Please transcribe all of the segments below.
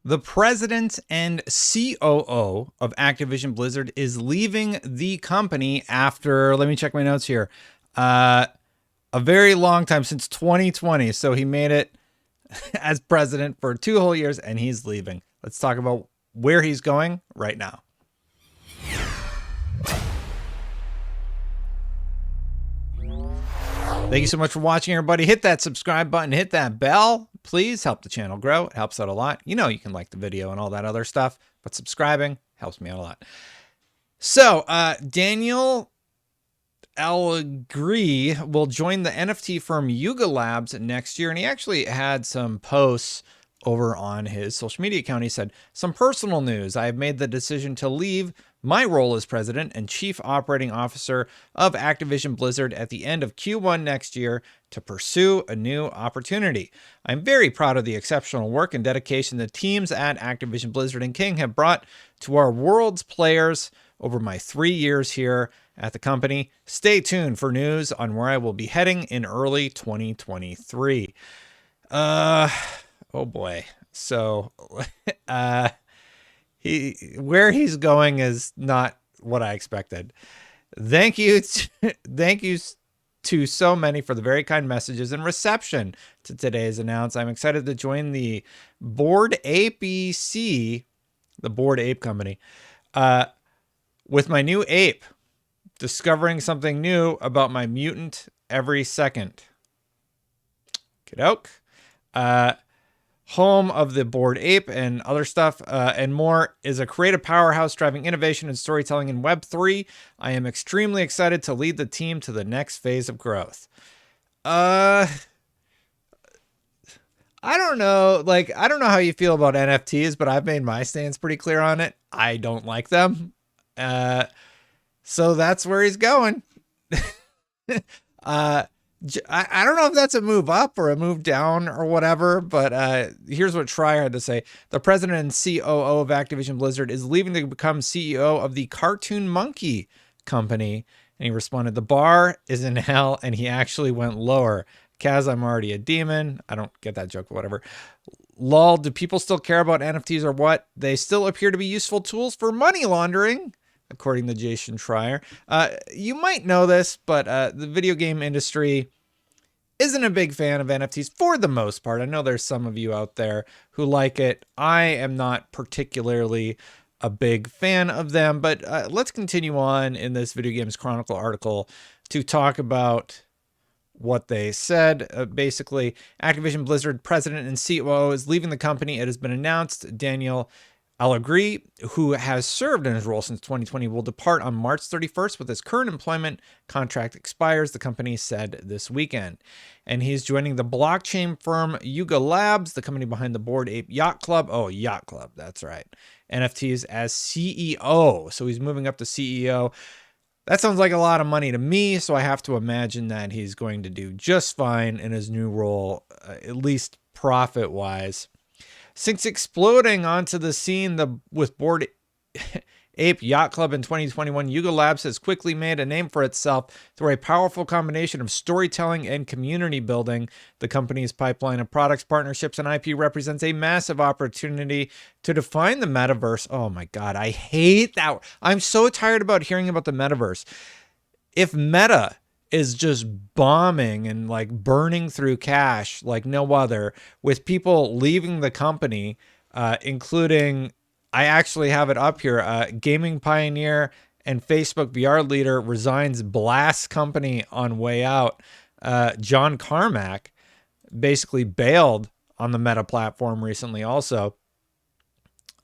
The president and COO of Activision Blizzard is leaving the company after, let me check my notes here, a very long time, since 2020. So he made it as president for 2 whole years and he's leaving. Let's talk about where he's going right now. Thank you so much for watching, everybody. Hit that subscribe button, hit that bell. Please help the channel grow. It helps out a lot. You know, you can like the video and all that other stuff, but subscribing helps me out a lot. So, Daniel Allegri will join the NFT firm Yuga Labs next year, and he actually had some posts over on his social media account. He said, "Some personal news. I have made the decision to leave my role as president and chief operating officer of Activision Blizzard at the end of Q1 next year to pursue a new opportunity. I'm very proud of the exceptional work and dedication the teams at Activision Blizzard and King have brought to our world's players over my 3 years here at the company. Stay tuned for news on where I will be heading in early 2023. Oh boy. So, where he's going is not what I expected. Thank you to so many for the very kind messages and reception to today's announcement. I'm excited to join the Bored Ape EC, the Bored Ape Company, with my new ape, discovering something new about my mutant every second. Kiddoke. Home of the Bored Ape and other stuff and more is a creative powerhouse driving innovation and storytelling in Web3. I am extremely excited to lead the team to the next phase of growth. I don't know. Like, I don't know how you feel about NFTs, but I've made my stance pretty clear on it. I don't like them. So that's where he's going. I don't know if that's a move up or a move down or whatever, but here's what Schreier had to say. The president and COO of Activision Blizzard is leaving to become CEO of the Cartoon Monkey company. And he responded, the bar is in hell, and he actually went lower. Kaz, I'm already a demon. I don't get that joke, but whatever. Lol, do people still care about NFTs or what? They still appear to be useful tools for money laundering, according to Jason Schreier. You might know this, but the video game industry isn't a big fan of NFTs for the most part. I know there's some of you out there who like it. I am not particularly a big fan of them, but let's continue on in this Video Games Chronicle article to talk about what they said. Basically, Activision Blizzard president and COO is leaving the company. It has been announced. Daniel Allegri, who has served in his role since 2020, will depart on March 31st with his current employment contract expires, the company said this weekend. And he's joining the blockchain firm Yuga Labs, the company behind the Bored Ape Yacht Club. Oh, Yacht Club, that's right. NFTs as CEO. So he's moving up to CEO. That sounds like a lot of money to me, so I have to imagine that he's going to do just fine in his new role, at least profit-wise. Since exploding onto the scene with Bored Ape Yacht Club in 2021, Yuga Labs has quickly made a name for itself through a powerful combination of storytelling and community building. The company's pipeline of products, partnerships, and IP represents a massive opportunity to define the metaverse. Oh my God, I hate that. I'm so tired about hearing about the metaverse. If Meta is just bombing and like burning through cash like no other, with people leaving the company, including, I actually have it up here, gaming pioneer and Facebook VR leader resigns blast company on way out. John Carmack basically bailed on the Meta platform recently also.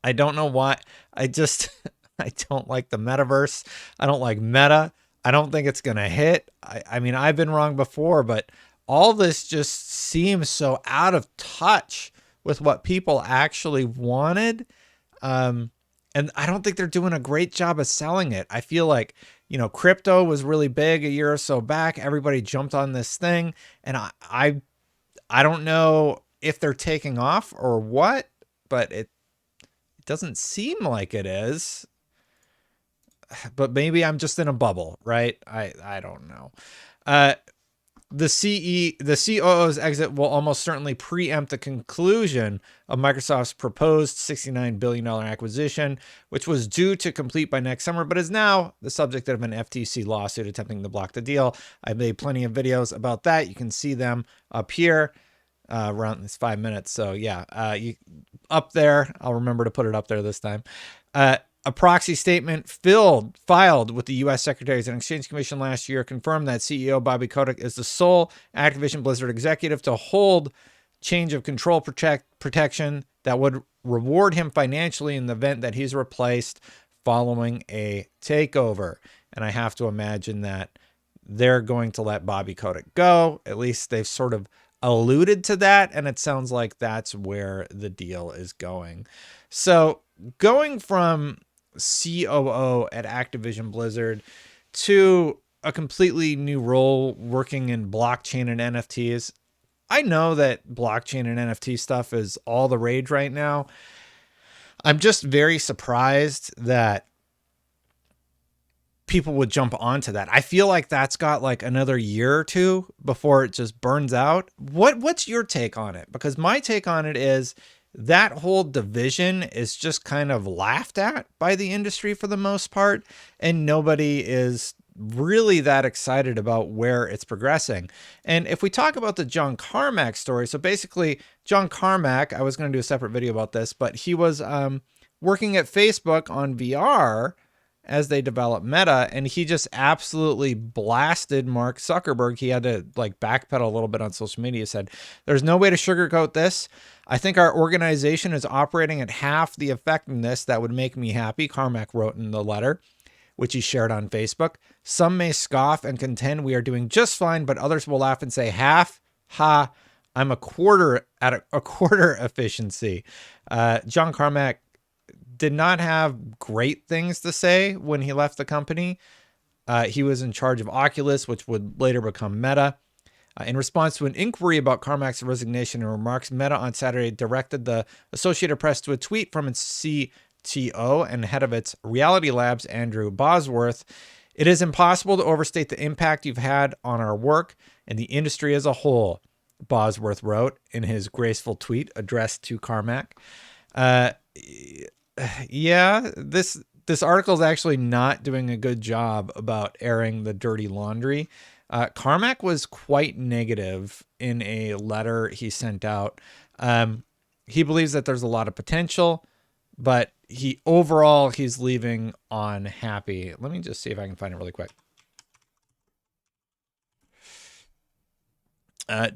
I don't know why. I don't like the metaverse. I don't like Meta. I don't think it's going to hit. I mean, I've been wrong before, but all this just seems so out of touch with what people actually wanted. And I don't think they're doing a great job of selling it. I feel like, you know, crypto was really big a year or so back. Everybody jumped on this thing. And I don't know if they're taking off or what, but it doesn't seem like it is. But maybe I'm just in a bubble, right? I don't know. the COO's exit will almost certainly preempt the conclusion of Microsoft's proposed $69 billion acquisition, which was due to complete by next summer, but is now the subject of an FTC lawsuit attempting to block the deal. I made plenty of videos about that. You can see them up here. Around this 5 minutes. So yeah, you up there. I'll remember to put it up there this time. A proxy statement filed with the U.S. Securities and Exchange Commission last year confirmed that CEO Bobby Kotick is the sole Activision Blizzard executive to hold change of control protection that would reward him financially in the event that he's replaced following a takeover. And I have to imagine that they're going to let Bobby Kotick go. At least they've sort of alluded to that, and it sounds like that's where the deal is going. So going from COO at Activision Blizzard to a completely new role working in blockchain and NFTs. I know that blockchain and NFT stuff is all the rage right now. I'm just very surprised that people would jump onto that. I feel like that's got like another year or two before it just burns out. What's your take on it? Because my take on it is that whole division is just kind of laughed at by the industry for the most part, and nobody is really that excited about where it's progressing. And if we talk about the John Carmack story, so basically John Carmack, I was going to do a separate video about this, but he was working at Facebook on VR as they develop Meta, and he just absolutely blasted Mark Zuckerberg. He had to like backpedal a little bit on social media. He said, "There's no way to sugarcoat this. I think our organization is operating at half the effectiveness that would make me happy," Carmack wrote in the letter, which he shared on Facebook. "Some may scoff and contend we are doing just fine, but others will laugh and say, half, ha, I'm a quarter at a quarter efficiency." John Carmack did not have great things to say when he left the company. He was in charge of Oculus, which would later become Meta. In response to an inquiry about Carmack's resignation and remarks, Meta on Saturday directed the Associated Press to a tweet from its CTO and head of its Reality Labs, Andrew Bosworth. "It is impossible to overstate the impact you've had on our work and the industry as a whole," Bosworth wrote in his graceful tweet addressed to Carmack. Yeah, this article is actually not doing a good job about airing the dirty laundry. Carmack was quite negative in a letter he sent out. He believes that there's a lot of potential, but he's leaving unhappy. Let me just see if I can find it really quick.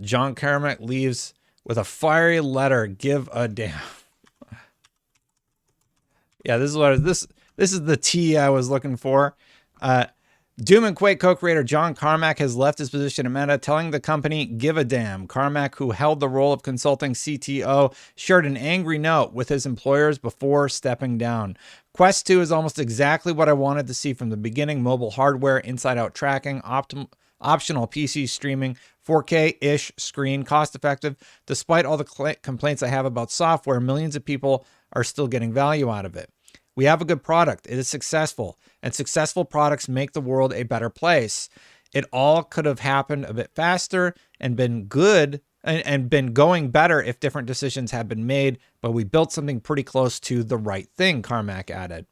John Carmack leaves with a fiery letter. Give a damn. Yeah, this is the tea I was looking for. Doom and Quake co-creator John Carmack has left his position at Meta, telling the company, "Give a damn." Carmack, who held the role of consulting CTO, shared an angry note with his employers before stepping down. "Quest 2 is almost exactly what I wanted to see from the beginning. Mobile hardware, inside-out tracking, optional PC streaming, 4K-ish screen, cost-effective. Despite all the complaints I have about software, millions of people are still getting value out of it. We have a good product. It is successful, and successful products make the world a better place. It all could have happened a bit faster and been good and been going better if different decisions had been made, but we built something pretty close to the right thing," Carmack added.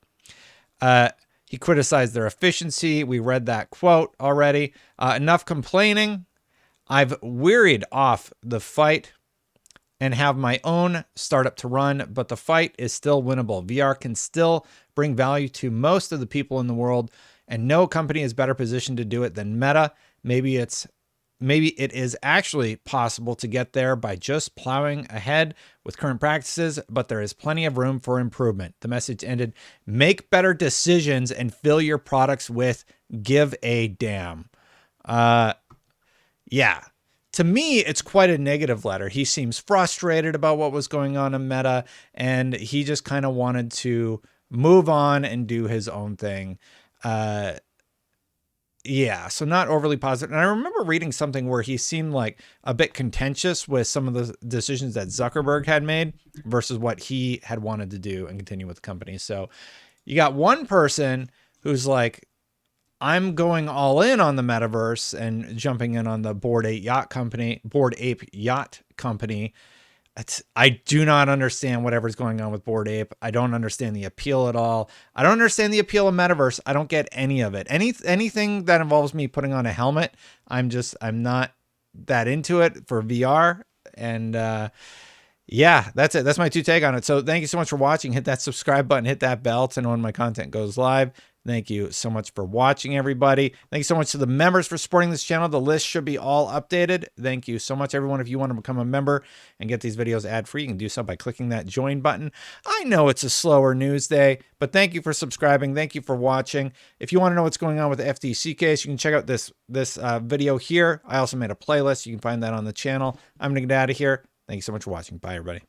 He criticized their efficiency. We read that quote already. "Enough complaining. I've wearied off the fight and have my own startup to run, but the fight is still winnable. VR can still bring value to most of the people in the world, and no company is better positioned to do it than Meta. Maybe it is actually possible to get there by just plowing ahead with current practices, but there is plenty of room for improvement." The message ended, "Make better decisions and fill your products with give a damn." Yeah. To me, it's quite a negative letter. He seems frustrated about what was going on in Meta, and he just kind of wanted to move on and do his own thing. Yeah, so not overly positive. And I remember reading something where he seemed like a bit contentious with some of the decisions that Zuckerberg had made versus what he had wanted to do and continue with the company. So you got one person who's like I'm going all in on the metaverse and jumping in on the Bored Ape Yacht Company. I do not understand whatever's going on with Bored Ape. I don't understand the appeal at all. I don't understand the appeal of metaverse. I don't get any of it. Anything that involves me putting on a helmet, I'm not that into it for VR. And yeah, that's it. That's my 2 take on it. So thank you so much for watching. Hit that subscribe button, hit that bell to know when my content goes live. Thank you so much for watching, everybody. Thank you so much to the members for supporting this channel. The list should be all updated. Thank you so much, everyone. If you want to become a member and get these videos ad-free, you can do so by clicking that join button. I know it's a slower news day, but thank you for subscribing. Thank you for watching. If you want to know what's going on with the FTC case, you can check out this video here. I also made a playlist. You can find that on the channel. I'm going to get out of here. Thank you so much for watching. Bye, everybody.